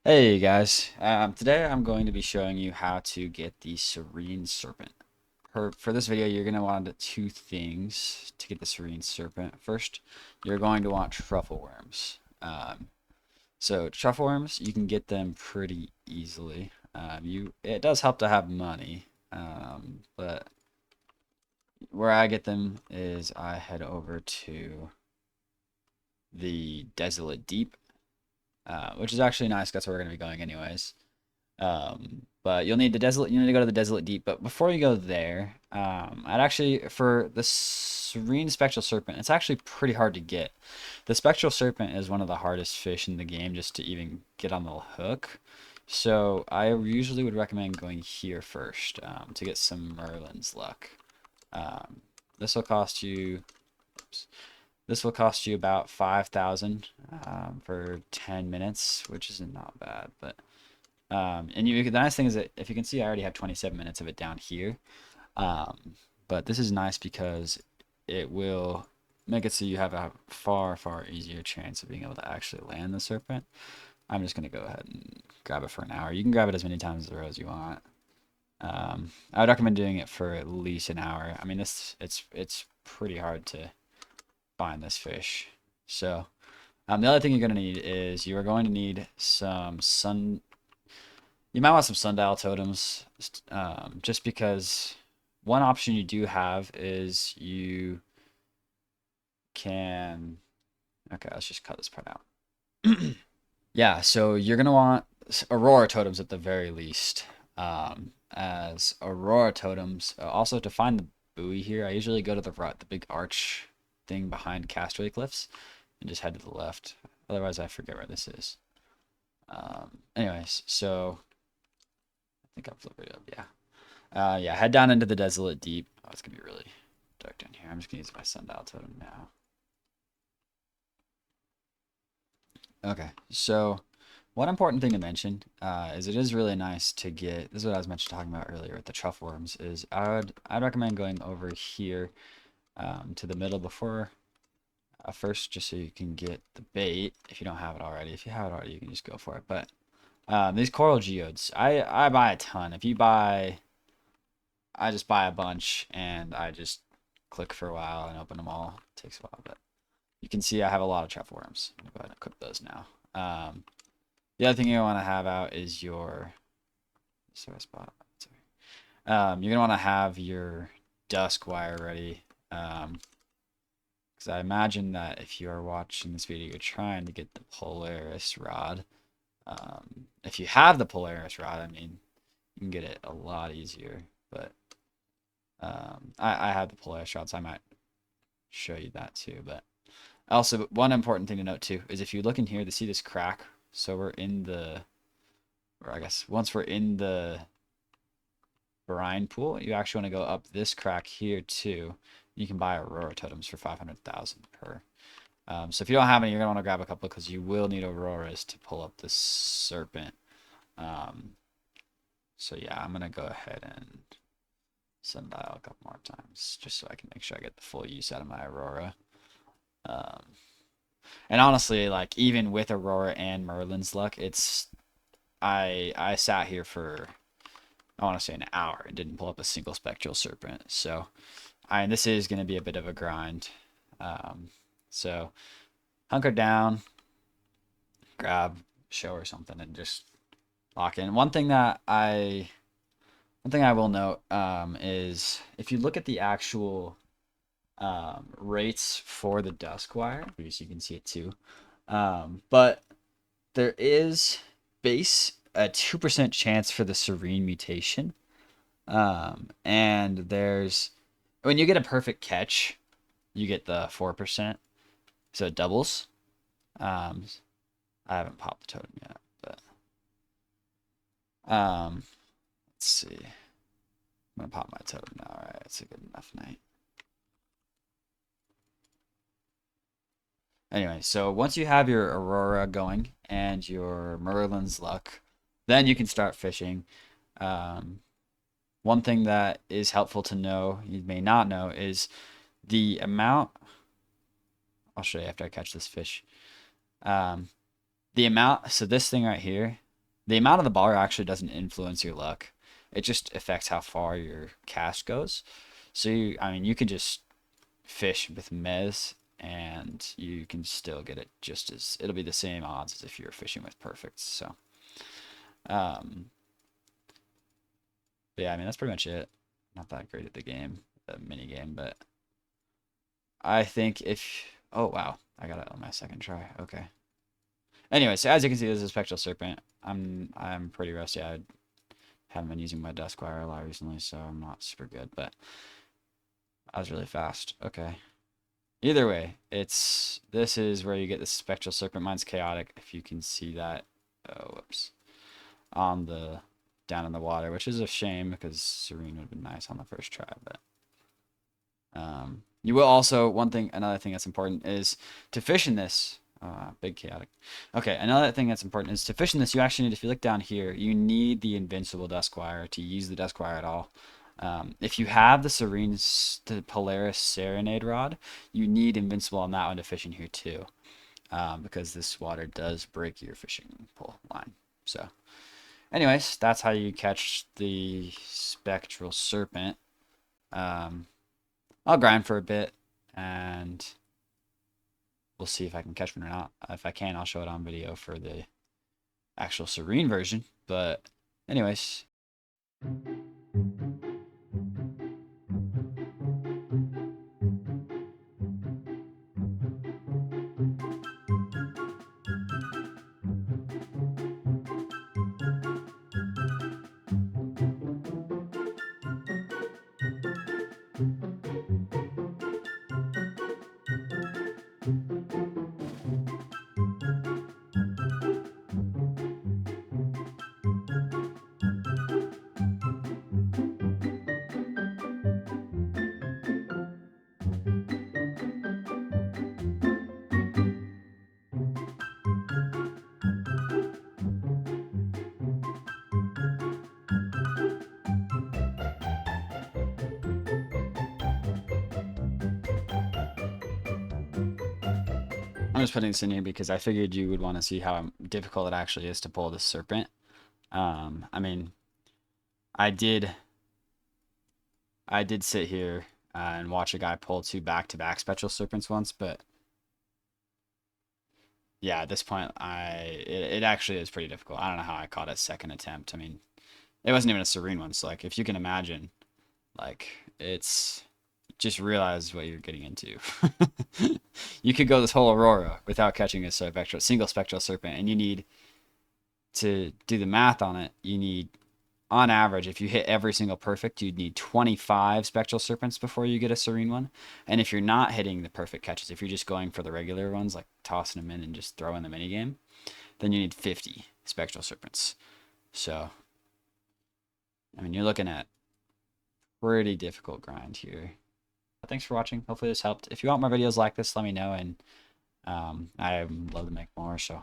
Hey guys, today I'm going to be showing you how to get the Serene Serpent. For this video, you're going to want two things to get the Serene Serpent. First, you're going to want truffle worms. So truffle worms, you can get them pretty easily. It does help to have money, but where I get them is I head over to the Desolate Deep, which is actually nice. That's where we're going to be going anyways. But you'll need the desolate. You need to go to the desolate deep. But before you go there, I'd actually for the Serene Spectral Serpent, it's actually pretty hard to get. The Spectral Serpent is one of the hardest fish in the game just to even get on the hook. So I usually would recommend going here first to get some Merlin's luck. Um, this will cost you. Oops, this will cost you about 5,000 for 10 minutes, which isn't not bad, but. The nice thing is that if you can see, I already have 27 minutes of it down here. But this is nice because it will make it so you have a far easier chance of being able to actually land the serpent. I'm just going to go ahead and grab it for an hour. You can grab it as many times as you want. I would recommend doing it for at least an hour. I mean, it's pretty hard to find this fish. So, the other thing you're going to need is you are going to need some sun. You might want some sundial totems, just because one option you do have is you can. Okay, let's just cut this part out. Yeah, so you're gonna want aurora totems at the very least. As aurora totems, also to find the buoy here, I usually go to the big arch thing behind Castaway Cliffs, and just head to the left. Otherwise, I forget where this is. Anyways, so I think I've flipped it up. Yeah. Yeah, head down into the desolate deep. Oh, it's gonna be really dark down here. I'm just gonna use my sundial totem now. Okay, so one important thing to mention is it is really nice to get. This is what I was talking about earlier with the truffle worms. Is I'd recommend going over here to the middle before first, just so you can get the bait if you don't have it already. If you have it already, you can just go for it. But these coral geodes, I buy a ton. If you buy I just buy a bunch and I just click for a while and open them all. It takes a while, but you can see I have a lot of truffle worms. I'm going to go ahead and equip those now. The other thing you want to have out is your sorry spot. You're gonna want to have your dusk wire ready. Because I imagine that if you are watching this video, you're trying to get the polaris rod. If you have the polaris rod, I mean, you can get it a lot easier. But I have the polaris rod, so I might show you that too. But also, one important thing to note too is if you look in here to see this crack, so we're in the, or I guess once we're in the brine pool, you actually want to go up this crack here too. You can buy aurora totems for 500,000 per. So if you don't have any, you're gonna want to grab a couple because you will need auroras to pull up this serpent. Um, so yeah, I'm gonna go ahead and sundial a couple more times just so I can make sure I get the full use out of my aurora. Um, and honestly, like even with aurora and Merlin's luck, it's I sat here for I want to say an hour and didn't pull up a single spectral serpent. So this is going to be a bit of a grind. Um, so hunker down, grab show or something, and just lock in. One thing I will note is if you look at the actual rates for the dusk wire, so you can see it too. But there is base a 2% chance for the serene mutation. And there's when you get a perfect catch, you get the 4%. So it doubles. Um, I haven't popped the totem yet, but let's see. I'm gonna pop my totem now. All right, it's a good enough night. Anyway, so once you have your Aurora going and your Merlin's luck, then you can start fishing. Um, one thing that is helpful to know, you may not know, is the amount. I'll show you after I catch this fish. Um, the amount, so this thing right here, The amount of the bar actually doesn't influence your luck. It just affects how far your cast goes. So I mean, you can just fish with mez and you can still get it just as it'll be the same odds as if you were fishing with perfects. So, um, but yeah, I mean that's pretty much it. Not that great at the game, the mini game, but I think if oh wow, I got it on my second try. Okay. Anyway, so as you can see, this is a Spectral Serpent. I'm pretty rusty. I haven't been using my desk wire a lot recently, so I'm not super good, but I was really fast. Okay. Either way, this is where you get the Spectral Serpent. Mine's chaotic, if you can see that. Oh, whoops. On the down in the water, which is a shame because Serene would have been nice on the first try, but you will also another thing that's important is to fish in this. Big chaotic. Okay, another thing that's important is to fish in this. You actually need, if you look down here, you need the invincible desk wire to use the desk wire at all. If you have the Polaris serenade rod, you need invincible on that one to fish in here too, because this water does break your fishing pole line. So, anyways, that's how you catch the Spectral Serpent. I'll grind for a bit and we'll see if I can catch one or not. If I can, I'll show it on video for the actual Serene version. But anyways. I'm just putting this in here because I figured you would want to see how difficult it actually is to pull this serpent. I mean, I did sit here and watch a guy pull two back-to-back Spectral Serpents once, but yeah, at this point, it actually is pretty difficult. I don't know how I caught it second attempt. I mean, it wasn't even a Serene one, so like if you can imagine, like it's just realize what you're getting into. You could go this whole Aurora without catching a single Spectral Serpent, and you need to do the math on it. You need, on average, if you hit every single perfect, you'd need 25 Spectral Serpents before you get a Serene one. And if you're not hitting the perfect catches, if you're just going for the regular ones, like tossing them in and just throwing the minigame, then you need 50 Spectral Serpents. So, I mean, you're looking at pretty difficult grind here. Thanks for watching. Hopefully this helped. If you want more videos like this, let me know, and I would love to make more. So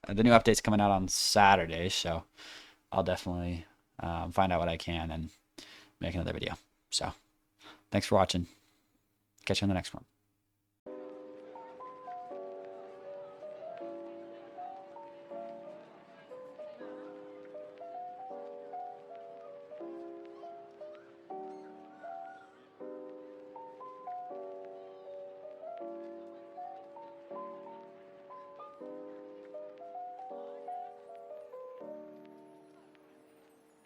the new update's coming out on Saturday, so I'll definitely find out what I can and make another video. So thanks for watching. Catch you on the next one.